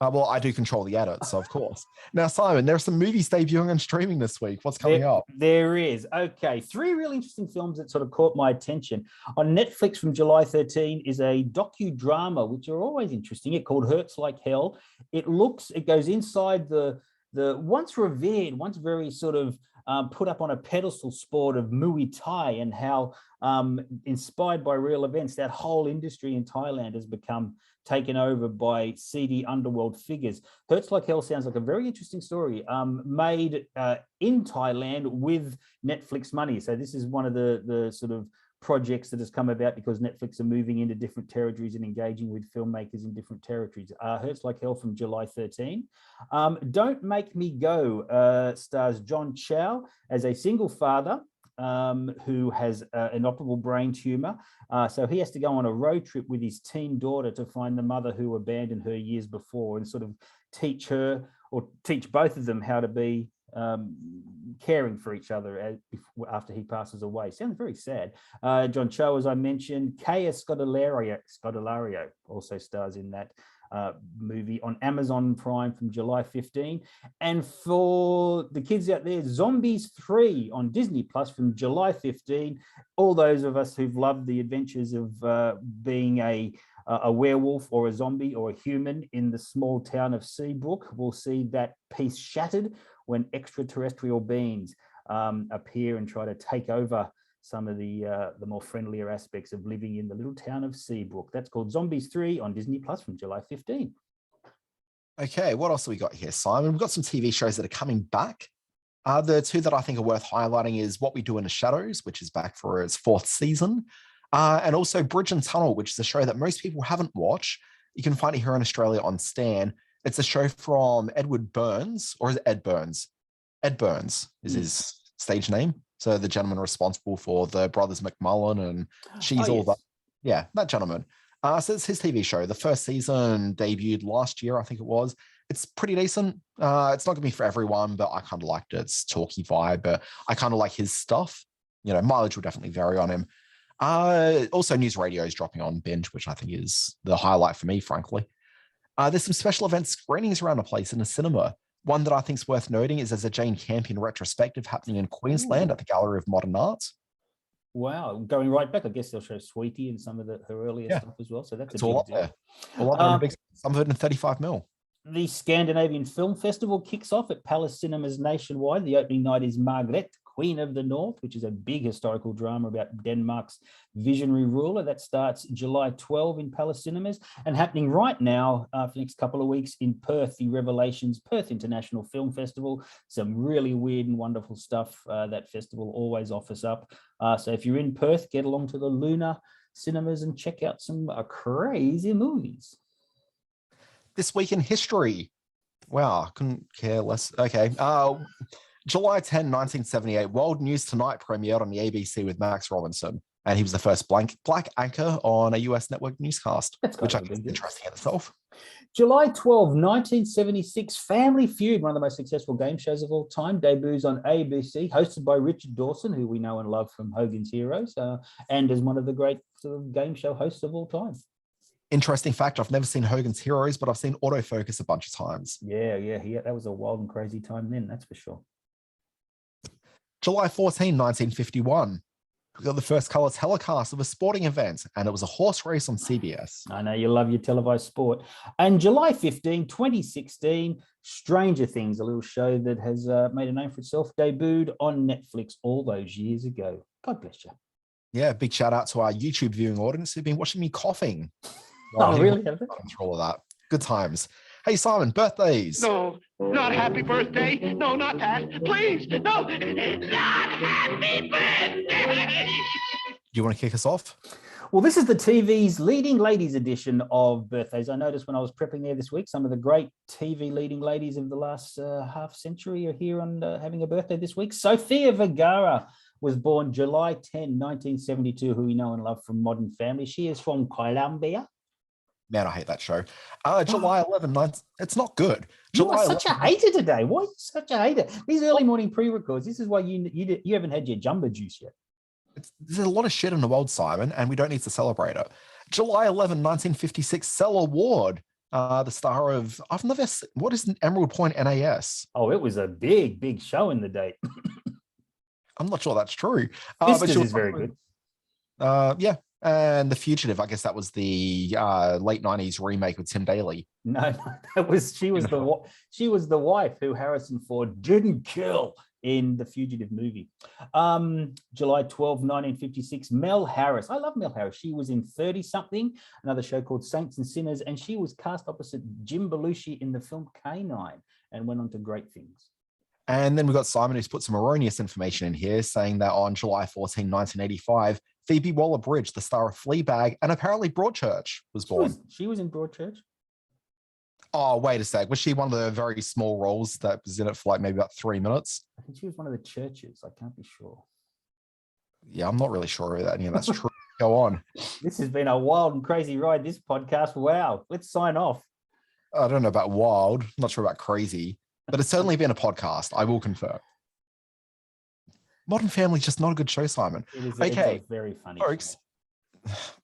Well, I do control the edit, so of course. Now, Simon, there are some movies debuting and streaming this week. What's coming up? There is. Okay, 3 really interesting films that sort of caught my attention. On Netflix from July 13 is a docudrama, which are always interesting. It's called Hurts Like Hell. It goes inside the once revered, once very sort of put up on a pedestal sport of Muay Thai and how inspired by real events, that whole industry in Thailand has become taken over by seedy underworld figures. Hurts Like Hell sounds like a very interesting story, made in Thailand with Netflix money. So this is one of the sort of projects that has come about because Netflix are moving into different territories and engaging with filmmakers in different territories. Hurts Like Hell from July 13. Don't Make Me Go stars John Chow as a single father who has an inoperable brain tumor. So he has to go on a road trip with his teen daughter to find the mother who abandoned her years before and sort of teach both of them how to be caring for each other after he passes away. Sounds very sad. John Cho, as I mentioned, Kaya Scodelario also stars in that movie on Amazon Prime from July 15. And for the kids out there, Zombies 3 on Disney Plus from July 15. All those of us who've loved the adventures of being a werewolf or a zombie or a human in the small town of Seabrook will see that piece shattered when extraterrestrial beings appear and try to take over some of the more friendlier aspects of living in the little town of Seabrook. That's called Zombies 3 on Disney Plus from July 15. Okay, what else have we got here, Simon? We've got some TV shows that are coming back. The 2 that I think are worth highlighting is What We Do in the Shadows, which is back for its 4th season, and also Bridge and Tunnel, which is a show that most people haven't watched. You can find it here in Australia on Stan. It's a show from Edward Burns, or is it Ed Burns? Ed Burns is his stage name. So the gentleman responsible for the Brothers McMullen and that. Yeah, that gentleman. So it's his TV show. The first season debuted last year, I think it was. It's pretty decent. It's not going to be for everyone, but I kind of liked it. It's talky vibe, but I kind of like his stuff. Mileage will definitely vary on him. Also, News Radio is dropping on Binge, which I think is the highlight for me, frankly. There's some special event screenings around the place in the cinema. One that I think is worth noting is there's a Jane Campion retrospective happening in Queensland at the Gallery of Modern Arts. Wow, going right back, I guess they'll show Sweetie and some of her earlier stuff as well. So that's all up there. Some of it in 35 mil. The Scandinavian Film Festival kicks off at Palace Cinemas nationwide. The opening night is Margrethe, Queen of the North, which is a big historical drama about Denmark's visionary ruler. That starts July 12 in Palace Cinemas and happening right now for the next couple of weeks in Perth, the Revelations Perth International Film Festival. Some really weird and wonderful stuff that festival always offers up. So if you're in Perth, get along to the Luna Cinemas and check out some crazy movies. This week in history. Wow, I couldn't care less. Okay. July 10, 1978, World News Tonight premiered on the ABC with Max Robinson. And he was the first black anchor on a US network newscast, which I think is interesting in itself. July 12, 1976, Family Feud, one of the most successful game shows of all time, debuts on ABC, hosted by Richard Dawson, who we know and love from Hogan's Heroes, and as one of the great sort of game show hosts of all time. Interesting fact, I've never seen Hogan's Heroes, but I've seen autofocus a bunch of times. Yeah, that was a wild and crazy time then, that's for sure. July 14, 1951. We got the first color telecast of a sporting event, and it was a horse race on CBS. I know you love your televised sport. And July 15, 2016, Stranger Things, a little show that has made a name for itself, debuted on Netflix all those years ago. God bless you. Yeah, big shout out to our YouTube viewing audience who've been watching me coughing. Oh, really? Have they? Through all of that. Good times. Hey, Simon, birthdays. No, not happy birthday. No, not that. Please, no, not happy birthday. Do you want to kick us off? Well, this is the TV's leading ladies edition of birthdays. I noticed when I was prepping there this week, some of the great TV leading ladies of the last half century are here on having a birthday this week. Sofia Vergara was born July 10, 1972, who we know and love from Modern Family. She is from Colombia. Man, I hate that show. July 11, it's not good. You are such a hater today. Why are you such a hater? These early morning pre-records, this is why you haven't had your jumbo juice yet. There's a lot of shit in the world, Simon, and we don't need to celebrate it. July 11, 1956, Cella Ward, the star of, what is Emerald Point NAS? Oh, it was a big, big show in the day. I'm not sure that's true. This is very good. Yeah. And The Fugitive, I guess that was the late 90s remake with Tim Daly. No, she was the wife who Harrison Ford didn't kill in the Fugitive movie. July 12, 1956, Mel Harris. I love Mel Harris. She was in 30-something, another show called Saints and Sinners, and she was cast opposite Jim Belushi in the film K-9 and went on to great things. And then we've got Simon, who's put some erroneous information in here, saying that on July 14, 1985, Phoebe Waller-Bridge, the star of Fleabag and apparently Broadchurch, was born. She was in Broadchurch? Oh, wait a sec. Was she one of the very small roles that was in it for like maybe about 3 minutes? I think she was one of the churches. I can't be sure. Yeah, I'm not really sure if any of that's true. Go on. This has been a wild and crazy ride, this podcast. Wow. Let's sign off. I don't know about wild. I'm not sure about crazy. But it's certainly been a podcast, I will confirm. Modern Family's just not a good show, Simon. It's a very funny folks.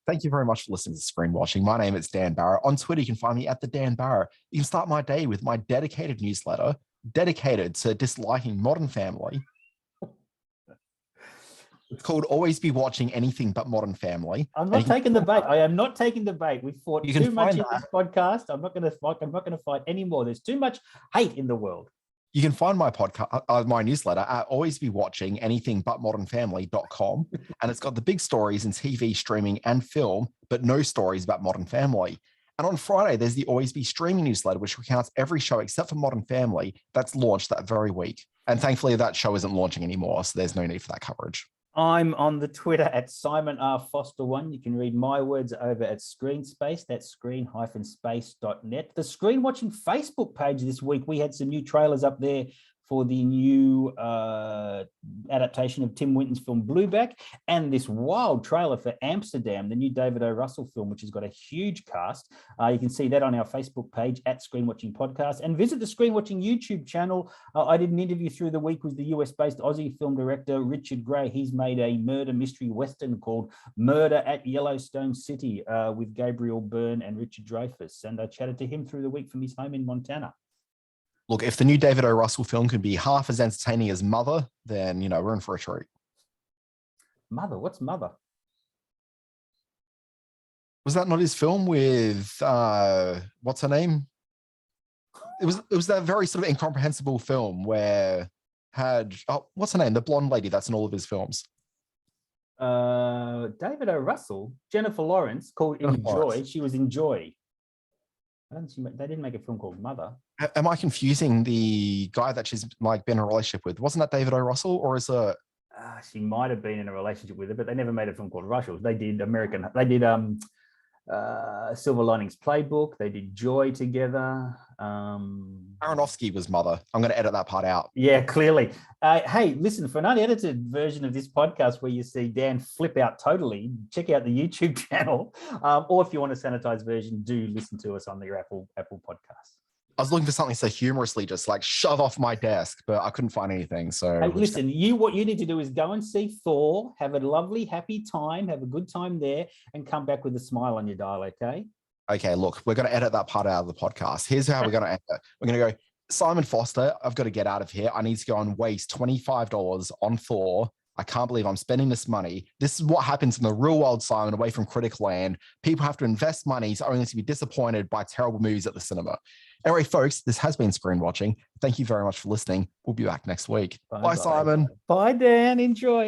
Thank you very much for listening to Screen Watching. My name is Dan Barrett. On Twitter, you can find me at the Dan Barrett. You can start my day with my dedicated newsletter, dedicated to disliking Modern Family. It's called Always Be Watching Anything But Modern Family. I'm not taking the bait. I am not taking the bait. We fought too much in this podcast. I'm not going to fight anymore. There's too much hate in the world. You can find my podcast, my newsletter at alwaysbewatchinganythingbutmodernfamily.com. And it's got the big stories in TV, streaming, and film, but no stories about Modern Family. And on Friday, there's the Always Be streaming newsletter, which recounts every show except for Modern Family that's launched that very week. And thankfully, that show isn't launching anymore, so there's no need for that coverage. I'm on the Twitter at Simon R. Foster1. You can read my words over at Screenspace. That's screen-space.net. The Screen Watching Facebook page this week, we had some new trailers up there for the new adaptation of Tim Winton's film Blueback, and this wild trailer for Amsterdam, the new David O. Russell film, which has got a huge cast. You can see that on our Facebook page at Screen Watching Podcast, and visit the Screen Watching YouTube channel. I did an interview through the week with the US-based Aussie film director Richard Gray. He's made a murder mystery western called Murder at Yellowstone City with Gabriel Byrne and Richard Dreyfuss, and I chatted to him through the week from his home in Montana. Look, if the new David O. Russell film could be half as entertaining as Mother, then, we're in for a treat. Mother? What's Mother? Was that not his film with, what's her name? It was that very sort of incomprehensible film where what's her name? The blonde lady that's in all of his films. David O. Russell, Jennifer Lawrence, called Enjoy. She was in Joy. They didn't make a film called Mother. Am I confusing the guy that she's been in a relationship with? Wasn't that David O. Russell, or is it? She might have been in a relationship with her, but they never made a film called Russell. They did Silver Linings Playbook. They did Joy together. Aronofsky was Mother. I'm going to edit that part out. Yeah, clearly. Hey, listen, for an unedited version of this podcast where you see Dan flip out totally, check out the YouTube channel. Or if you want a sanitized version, do listen to us on your Apple podcast. I was looking for something so humorously, just like shove off my desk, but I couldn't find anything. So hey, listen, what you need to do is go and see Thor, have a lovely, happy time, have a good time there, and come back with a smile on your dial, okay? Okay, look, we're going to edit that part out of the podcast. Here's how we're going to end it. We're going to go, Simon Foster, I've got to get out of here. I need to go and waste $25 on Thor. I can't believe I'm spending this money. This is what happens in the real world, Simon, away from critical land. People have to invest money only to be disappointed by terrible movies at the cinema. Anyway, folks, this has been Screen Watching. Thank you very much for listening. We'll be back next week. Bye, Simon. Bye, Dan. Enjoy.